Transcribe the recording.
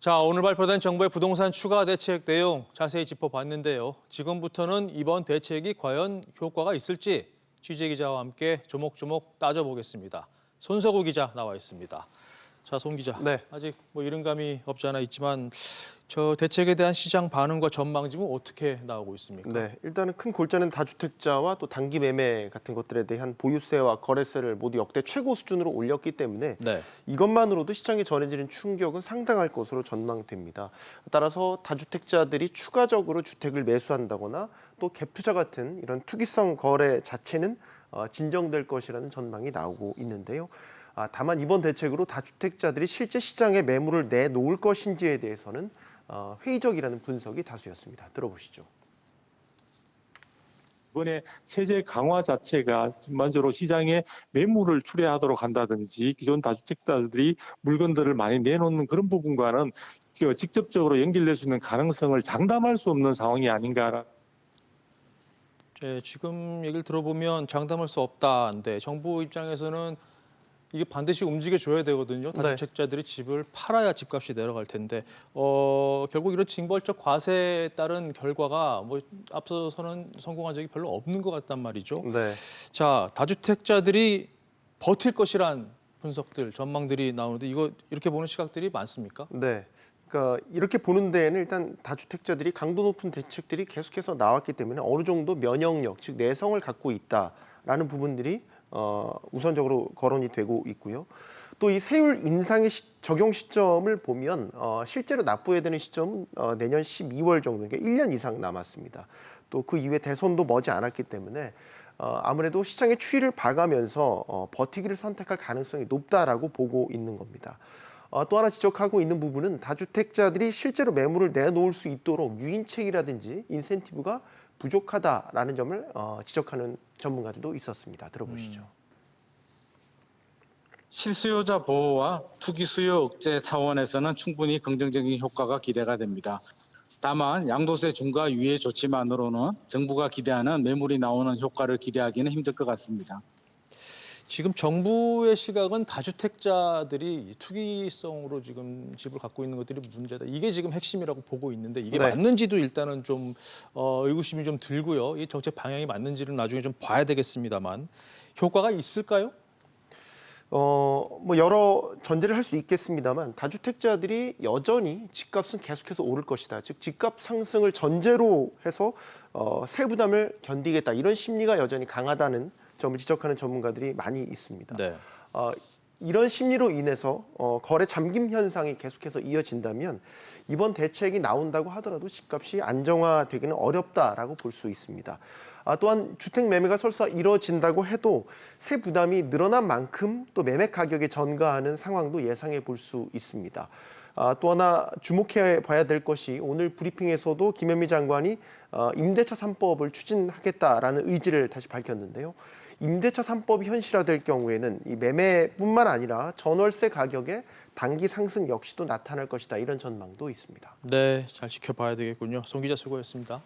자, 오늘 발표된 정부의 부동산 추가 대책 내용 자세히 짚어봤는데요. 지금부터는 이번 대책이 과연 효과가 있을지 취재 기자와 함께 조목조목 따져보겠습니다. 손석우 기자 나와 있습니다. 자, 손 기자. 네. 아직 이른감이 없지 않아 있지만 저 대책에 대한 시장 반응과 전망 지금 어떻게 나오고 있습니까? 네, 일단은 큰 골자는 다주택자와 또 단기 매매 같은 것들에 대한 보유세와 거래세를 모두 역대 최고 수준으로 올렸기 때문에 네. 이것만으로도 시장에 전해지는 충격은 상당할 것으로 전망됩니다. 따라서 다주택자들이 추가적으로 주택을 매수한다거나 또 갭 투자 같은 이런 투기성 거래 자체는 진정될 것이라는 전망이 나오고 있는데요. 다만 이번 대책으로 다주택자들이 실제 시장에 매물을 내놓을 것인지에 대해서는 회의적이라는 분석이 다수였습니다. 들어보시죠. 이번에 세제 강화 자체가 전반적으로 시장에 매물을 출회하도록 한다든지 기존 다주택자들이 물건들을 많이 내놓는 그런 부분과는 직접적으로 연결될 수 있는 가능성을 장담할 수 없는 상황이 아닌가. 지금 얘기를 들어보면 장담할 수 없다는데 정부 입장에서는 이게 반드시 움직여줘야 되거든요. 다주택자들이 집을 팔아야 집값이 내려갈 텐데 결국 이런 징벌적 과세에 따른 결과가 앞서서는 성공한 적이 별로 없는 것 같단 말이죠. 네. 자, 다주택자들이 버틸 것이란 분석들, 전망들이 나오는데 이렇게 보는 시각들이 많습니까? 네. 그러니까 이렇게 보는 데에는 일단 다주택자들이 강도 높은 대책들이 계속해서 나왔기 때문에 어느 정도 면역력, 즉 내성을 갖고 있다라는 부분들이 우선적으로 거론이 되고 있고요. 또 이 세율 인상의 적용 시점을 보면 실제로 납부해야 되는 시점은 내년 12월 정도, 그러니까 1년 이상 남았습니다. 또 그 이후에 대선도 머지 않았기 때문에 아무래도 시장의 추이를 봐가면서 버티기를 선택할 가능성이 높다라고 보고 있는 겁니다. 또 하나 지적하고 있는 부분은 다주택자들이 실제로 매물을 내놓을 수 있도록 유인책이라든지 인센티브가 부족하다라는 점을 지적하는 전문가들도 있었습니다. 들어보시죠. 실수요자 보호와 투기 수요 억제 차원에서는 충분히 긍정적인 효과가 기대가 됩니다. 다만 양도세 중과 유예 조치만으로는 정부가 기대하는 매물이 나오는 효과를 기대하기는 힘들 것 같습니다. 지금 정부의 시각은 다주택자들이 투기성으로 지금 집을 갖고 있는 것들이 문제다. 이게 지금 핵심이라고 보고 있는데 이게 네. 맞는지도 일단은 좀 의구심이 좀 들고요. 이 정책 방향이 맞는지는 나중에 좀 봐야 되겠습니다만 효과가 있을까요? 여러 전제를 할 수 있겠습니다만 다주택자들이 여전히 집값은 계속해서 오를 것이다. 즉 집값 상승을 전제로 해서 세부담을 견디겠다. 이런 심리가 여전히 강하다는 점을 지적하는 전문가들이 많이 있습니다. 네. 이런 심리로 인해서 거래 잠김 현상이 계속해서 이어진다면 이번 대책이 나온다고 하더라도 집값이 안정화되기는 어렵다라고 볼 수 있습니다. 또한 주택 매매가 설사 이뤄진다고 해도 세 부담이 늘어난 만큼 또 매매 가격에 전가하는 상황도 예상해 볼 수 있습니다. 또 하나 주목해 봐야 될 것이 오늘 브리핑에서도 김현미 장관이 임대차 3법을 추진하겠다라는 의지를 다시 밝혔는데요. 임대차 3법이 현실화될 경우에는 이 매매뿐만 아니라 전월세 가격의 단기 상승 역시도 나타날 것이다. 이런 전망도 있습니다. 네, 잘 지켜봐야 되겠군요. 송 기자 수고했습니다.